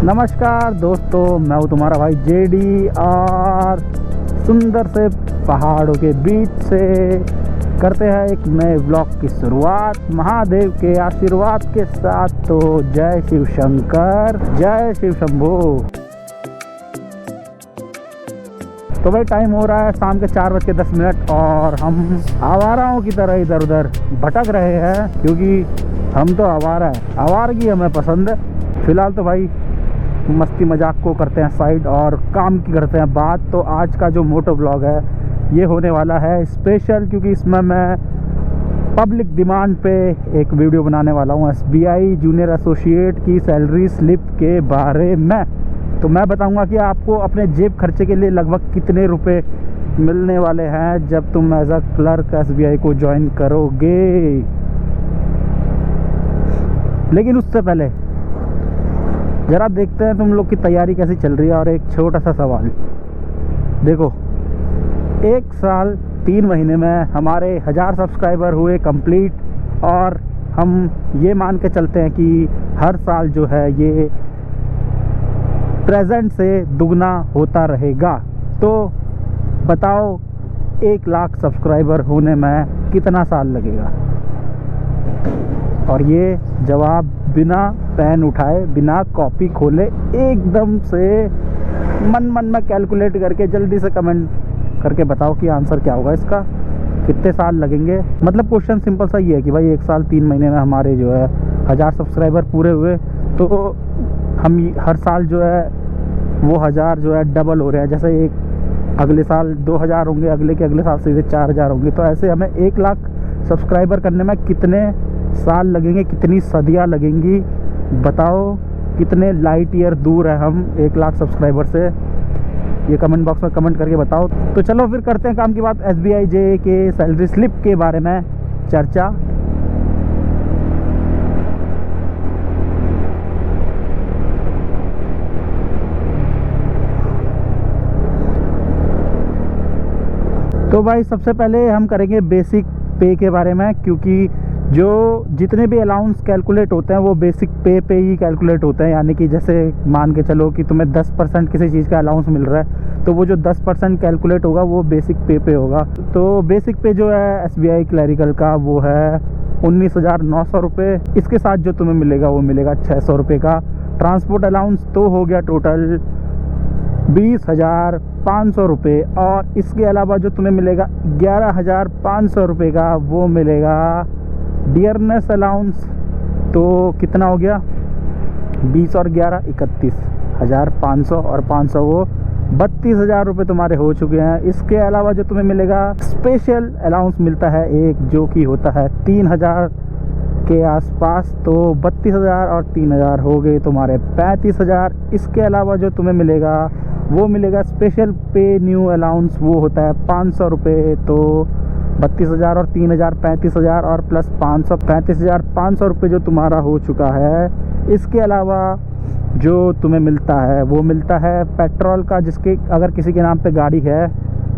नमस्कार दोस्तों, मैं हूँ तुम्हारा भाई जेडी और सुंदर से पहाड़ों के बीच से करते हैं एक नए ब्लॉग की शुरुआत महादेव के आशीर्वाद के साथ। तो जय शिव शंकर, जय शिव शंभो। तो भाई टाइम हो रहा है शाम के 4:10 और हम आवाराओं की तरह इधर उधर भटक रहे हैं, क्योंकि हम तो आवारा है, आवारगी हमें पसंद है। फिलहाल तो भाई मस्ती मजाक को करते हैं साइड और काम की करते हैं बात। तो आज का जो मोटो ब्लॉग है ये होने वाला है स्पेशल, क्योंकि इसमें मैं पब्लिक डिमांड पे एक वीडियो बनाने वाला हूँ SBI जूनियर एसोसिएट की सैलरी स्लिप के बारे में। तो मैं बताऊंगा कि आपको अपने जेब खर्चे के लिए लगभग कितने रुपए मिलने वाले हैं जब तुम एज अ क्लर्क SBI को ज्वाइन करोगे। लेकिन उससे पहले ज़रा देखते हैं तुम लोग की तैयारी कैसी चल रही है। और एक छोटा सा सवाल, देखो 1 साल 3 महीने में हमारे 1000 सब्सक्राइबर हुए कंप्लीट, और हम ये मान के चलते हैं कि हर साल जो है ये प्रेजेंट से दुगना होता रहेगा। तो बताओ 1 लाख सब्सक्राइबर होने में कितना साल लगेगा? और ये जवाब बिना पेन उठाए, बिना कॉपी खोले, एकदम से मन में कैलकुलेट करके जल्दी से कमेंट करके बताओ कि आंसर क्या होगा इसका, कितने साल लगेंगे। मतलब क्वेश्चन सिंपल सा ये है कि भाई 1 साल 3 महीने में हमारे जो है 1000 सब्सक्राइबर पूरे हुए, तो हम हर साल जो है वो 1000 जो है डबल हो रहे हैं। जैसे एक अगले साल 2000 होंगे, अगले के अगले साल सीधे 4000 होंगे। तो ऐसे हमें 1 लाख सब्सक्राइबर करने में कितने साल लगेंगे, कितनी सदियां लगेंगी? बताओ कितने लाइट ईयर दूर है हम 1 लाख सब्सक्राइबर से, ये कमेंट बॉक्स में कमेंट करके बताओ। तो चलो फिर करते हैं काम की बात, SBI जे के सैलरी स्लिप के बारे में चर्चा। तो भाई सबसे पहले हम करेंगे बेसिक पे के बारे में, क्योंकि जो जितने भी अलाउंस कैलकुलेट होते हैं वो बेसिक पे ही कैलकुलेट होते हैं। यानी कि जैसे मान के चलो कि तुम्हें 10% किसी चीज़ का अलाउंस मिल रहा है, तो वो जो 10% कैलकुलेट होगा वो बेसिक पे होगा। तो बेसिक पे जो है SBI क्लरिकल का वो है 19,900 रुपये। इसके साथ जो तुम्हें मिलेगा वो मिलेगा 600 रुपये का ट्रांसपोर्ट अलाउंस। तो हो गया टोटल 20,500 रुपये। और इसके अलावा जो तुम्हें मिलेगा 11,500 रुपये का वो मिलेगा डियरनेस अलाउंस। तो कितना हो गया? 20 और 11 31,500 और 500 वो 32,000 रुपये तुम्हारे हो चुके हैं। इसके अलावा जो तुम्हें मिलेगा स्पेशल अलाउंस मिलता है एक, जो कि होता है 3,000 के आसपास। तो 32,000 और 3,000 हो गए तुम्हारे 35,000। इसके अलावा जो तुम्हें मिलेगा वो मिलेगा स्पेशल पे न्यू अलाउंस, वो होता है 500 रुपये। तो 32,000 और 3,000 35,000 और प्लस 500 35,500 रुपये जो तुम्हारा हो चुका है। इसके अलावा जो तुम्हें मिलता है वो मिलता है पेट्रोल का, जिसके अगर किसी के नाम पे गाड़ी है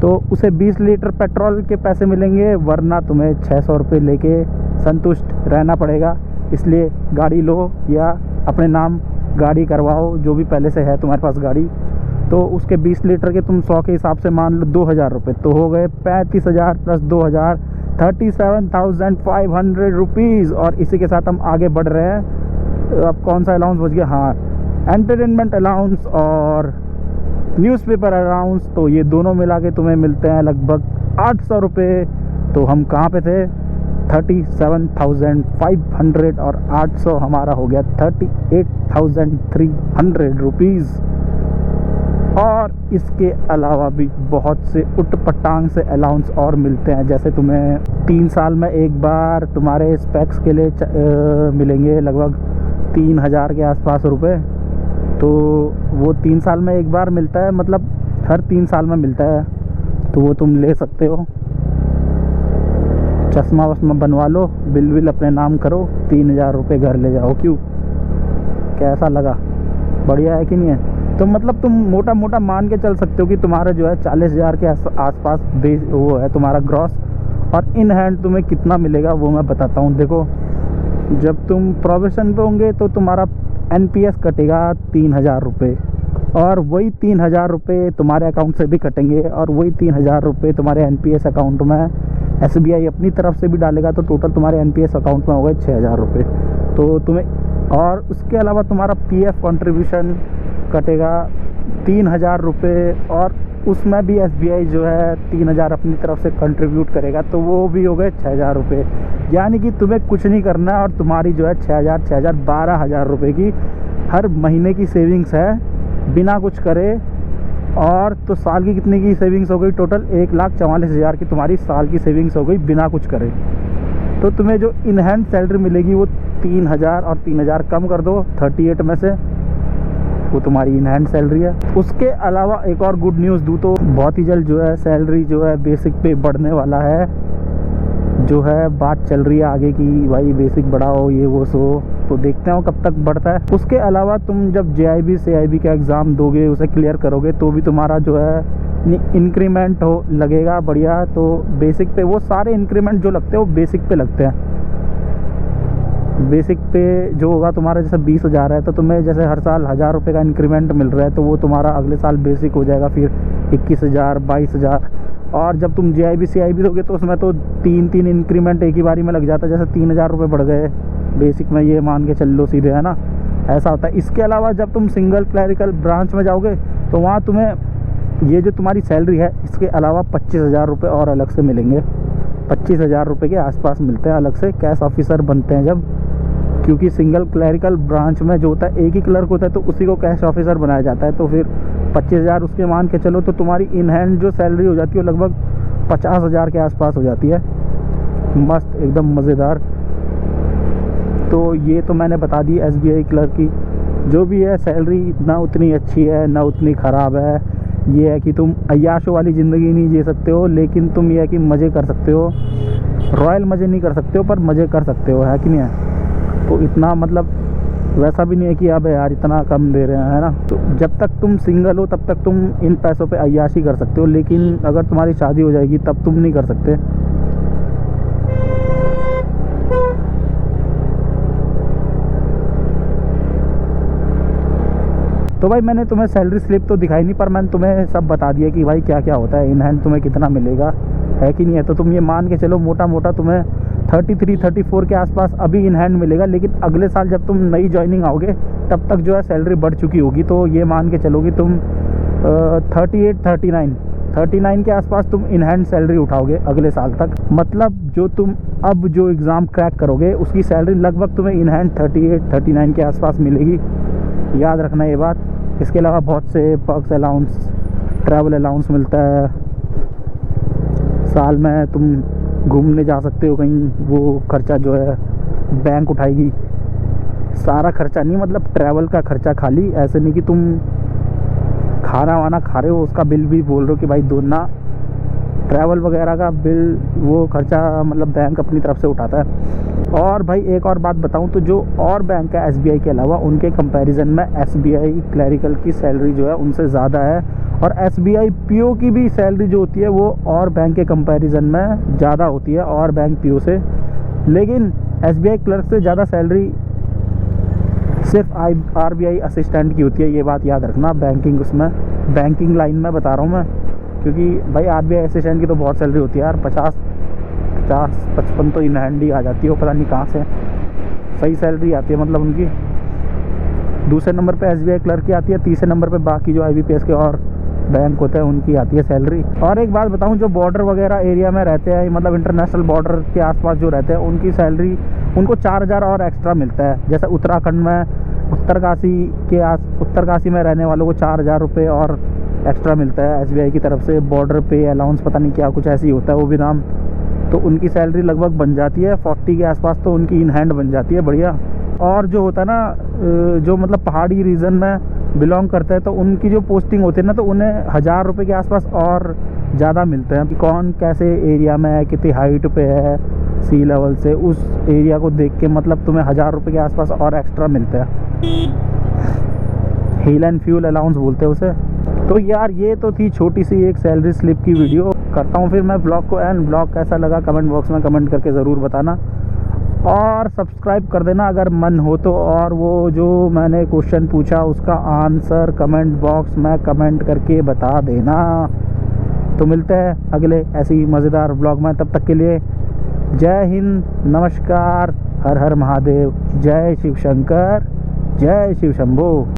तो उसे 20 लीटर पेट्रोल के पैसे मिलेंगे, वरना तुम्हें 600 रुपये लेके संतुष्ट रहना पड़ेगा। इसलिए गाड़ी लो या अपने नाम गाड़ी करवाओ, जो भी पहले से है तुम्हारे पास गाड़ी। तो उसके 20 लीटर के तुम 100 के हिसाब से मान लो 2,000 रुपये, तो हो गए 35,000 प्लस 2,000 37,500 रुपीज़। और इसी के साथ हम आगे बढ़ रहे हैं। अब कौन सा अलाउंस बच गया? हाँ, एंटरटेनमेंट अलाउंस और न्यूज़पेपर अलाउंस। तो ये दोनों मिला के तुम्हें मिलते हैं लगभग 800 रुपये। तो हम कहाँ पे थे? 37,500 और 800 हमारा हो गया 38,300 रुपीज़। और इसके अलावा भी बहुत से उटपटांग से अलाउंस और मिलते हैं। जैसे तुम्हें 3 साल में एक बार तुम्हारे स्पेक्स के लिए मिलेंगे लगभग 3,000 के आसपास रुपए। तो वो 3 साल में एक बार मिलता है, मतलब हर 3 साल में मिलता है। तो वो तुम ले सकते हो। चश्मा वश्मा बनवा लो, बिल अपने नाम करो, 3,000 रुपये घर ले जाओ। क्यों, कैसा लगा? बढ़िया है कि नहीं है? तो मतलब तुम मोटा मोटा मान के चल सकते हो कि तुम्हारा जो है 40,000 के आसपास बेस वो है तुम्हारा ग्रॉस। और इन हैंड तुम्हें कितना मिलेगा वो मैं बताता हूँ। देखो, जब तुम प्रोबेशन पे होंगे तो तुम्हारा NPS कटेगा 3,000 रुपये, और वही 3,000 रुपये तुम्हारे अकाउंट से भी कटेंगे, और वही 3,000 रुपये तुम्हारे NPS अकाउंट में SBI अपनी तरफ से भी डालेगा, तो टोटल तुम्हारे NPS अकाउंट में होगा 6,000 रुपये। तो तुम्हें, और उसके अलावा तुम्हारा PF कंट्रीब्यूशन कटेगा 3,000 रुपये, और उसमें भी SBI जो है 3,000 अपनी तरफ से कंट्रीब्यूट करेगा, तो वो भी हो गए 6,000 रुपये। यानी कि तुम्हें कुछ नहीं करना है, और तुम्हारी जो है 6,000 12,000 रुपये की हर महीने की सेविंग्स है बिना कुछ करे। और तो साल की कितने की सेविंग्स हो गई? टोटल 1,44,000 की तुम्हारी साल की सेविंग्स हो गई बिना कुछ करे। तो तुम्हें जो इन हैंड सैलरी मिलेगी वो 3,000, और 3,000 कम कर दो 38 में से, वो तुम्हारी इन हैंड सैलरी है। उसके अलावा एक और गुड न्यूज़ दूँ तो बहुत ही जल्द जो है सैलरी जो है बेसिक पे बढ़ने वाला है। जो है बात चल रही है आगे की भाई बेसिक बढ़ाओ ये वो सो, तो देखते हैं कब तक बढ़ता है। उसके अलावा तुम जब JIB CIB का एग्ज़ाम दोगे, उसे क्लियर करोगे, तो भी तुम्हारा जो है इंक्रीमेंट हो लगेगा बढ़िया। तो बेसिक पे वो सारे इंक्रीमेंट जो लगते हैं वो बेसिक पे लगते हैं। बेसिक पे जो होगा तुम्हारा, जैसे 20,000 है तो तुम्हें जैसे हर साल 1,000 रुपये का इंक्रीमेंट मिल रहा है, तो वो तुम्हारा अगले साल बेसिक हो जाएगा, फिर 21,000 22,000। और जब तुम JIB CIB दोगे तो उसमें तो 3 इंक्रीमेंट एक ही बारी में लग जाता है, जैसे 3,000 रुपये बढ़ गए बेसिक में, ये मान के चल लो सीधे, है ना, ऐसा होता है। इसके अलावा जब तुम सिंगल क्लैरिकल ब्रांच में जाओगे तो वहाँ तुम्हें ये जो तुम्हारी सैलरी है इसके अलावा 25,000 रुपये और अलग से मिलेंगे। 25,000 रुपये के आसपास मिलते हैं अलग से, कैश ऑफिसर बनते हैं जब। क्योंकि सिंगल क्लैरिकल ब्रांच में जो होता है एक ही क्लर्क होता है, तो उसी को कैश ऑफिसर बनाया जाता है। तो फिर 25,000 उसके मान के चलो, तो तुम्हारी इन हैंड जो सैलरी हो जाती है लगभग 50,000 के आसपास हो जाती है। मस्त एकदम मज़ेदार। तो ये तो मैंने बता दी SBI क्लर्क की जो भी है सैलरी, ना उतनी अच्छी है ना उतनी ख़राब है। ये है कि तुम अय्याशों वाली ज़िंदगी नहीं जी सकते हो, लेकिन तुम ये है कि मज़े कर सकते हो। रॉयल मज़े नहीं कर सकते हो पर मज़े कर सकते हो, है कि नहीं है? तो इतना मतलब वैसा भी नहीं है कि अब यार इतना कम दे रहे हैं, है ना। तो जब तक तुम सिंगल हो तब तक तुम इन पैसों पे अय्याशी कर सकते हो, लेकिन अगर तुम्हारी शादी हो जाएगी तब तुम नहीं कर सकते। तो भाई मैंने तुम्हें सैलरी स्लिप तो दिखाई नहीं, पर मैंने तुम्हें सब बता दिया कि भाई क्या क्या होता है, इन हैंड तुम्हें कितना मिलेगा, है कि नहीं है। तो तुम ये मान के चलो मोटा मोटा तुम्हें 33-34 के आसपास अभी इन हैंड मिलेगा, लेकिन अगले साल जब तुम नई ज्वाइनिंग आओगे तब तक जो है सैलरी बढ़ चुकी होगी। तो ये मान के चलोगी तुम 38-39 के आसपास तुम इन हैंड सैलरी उठाओगे अगले साल तक। मतलब जो तुम अब जो एग्ज़ाम क्रैक करोगे उसकी सैलरी लगभग तुम्हें इन हैंड 38-39 के आसपास मिलेगी, याद रखना ये बात। इसके अलावा बहुत से पर्क्स अलाउंस, ट्रैवल अलाउंस मिलता है, साल में तुम घूमने जा सकते हो कहीं, वो खर्चा जो है बैंक उठाएगी, सारा खर्चा नहीं, मतलब ट्रैवल का खर्चा खाली। ऐसे नहीं कि तुम खाना वाना खा रहे हो उसका बिल भी बोल रहे हो कि भाई दो ना, ट्रैवल वगैरह का बिल वो खर्चा मतलब बैंक अपनी तरफ से उठाता है। और भाई एक और बात बताऊं तो जो और बैंक है SBI के अलावा, उनके कंपैरिजन में SBI क्लैरिकल की सैलरी जो है उनसे ज़्यादा है, और SBI PO की भी सैलरी जो होती है वो और बैंक के कंपैरिजन में ज़्यादा होती है, और बैंक PO से। लेकिन SBI क्लर्क से ज़्यादा सैलरी सिर्फ RBI असिस्टेंट की होती है, ये बात याद रखना। बैंकिंग उसमें, बैंकिंग लाइन में बता रहा हूँ मैं, क्योंकि भाई RBI असिस्टेंट की तो बहुत सैलरी होती है यार, 50-55 तो इन हैंड ही आ जाती है, वो पता नहीं कहाँ से सही सैलरी आती है मतलब उनकी। दूसरे नंबर पे SBI क्लर्क की आती है, तीसरे नंबर पे बाकी जो IBPS के और बैंक होते हैं उनकी आती है सैलरी। और एक बात बताऊं, जो बॉर्डर वगैरह एरिया में रहते हैं, मतलब इंटरनेशनल बॉर्डर के आसपास जो रहते हैं, उनकी सैलरी उनको 4,000 और एक्स्ट्रा मिलता है। जैसे उत्तराखंड में उत्तरकाशी में रहने वालों को 4,000 रुपये और एक्स्ट्रा मिलता है SBI की तरफ से। बॉर्डर पे अलाउंस पता नहीं क्या कुछ ऐसी होता है वो भी नाम, तो उनकी सैलरी लगभग बन जाती है 40 के आसपास, तो उनकी इन हैंड बन जाती है बढ़िया। और जो होता है ना, जो मतलब पहाड़ी रीजन में बिलोंग करता है, तो उनकी जो पोस्टिंग होती है ना, तो उन्हें 1,000 रुपये के आसपास और ज़्यादा मिलते हैं। कि कौन कैसे एरिया में है, कितनी हाइट पे है सी लेवल से, उस एरिया को देख के मतलब तुम्हें 1,000 रुपये के आसपास और एक्स्ट्रा मिलते हैं। हील एंड फ्यूल अलाउंस बोलते हैं उसे। तो यार ये तो थी छोटी सी एक सैलरी स्लिप की वीडियो। करता हूँ फिर मैं ब्लॉग को एंड। ब्लॉग कैसा लगा कमेंट बॉक्स में कमेंट करके ज़रूर बताना। और सब्सक्राइब कर देना अगर मन हो तो। और वो जो मैंने क्वेश्चन पूछा उसका आंसर कमेंट बॉक्स में कमेंट करके बता देना। तो मिलते हैं अगले ऐसी ही मज़ेदार व्लॉग में, तब तक के लिए जय हिंद, नमस्कार, हर हर महादेव, जय शिव शंकर, जय शिव शंभो।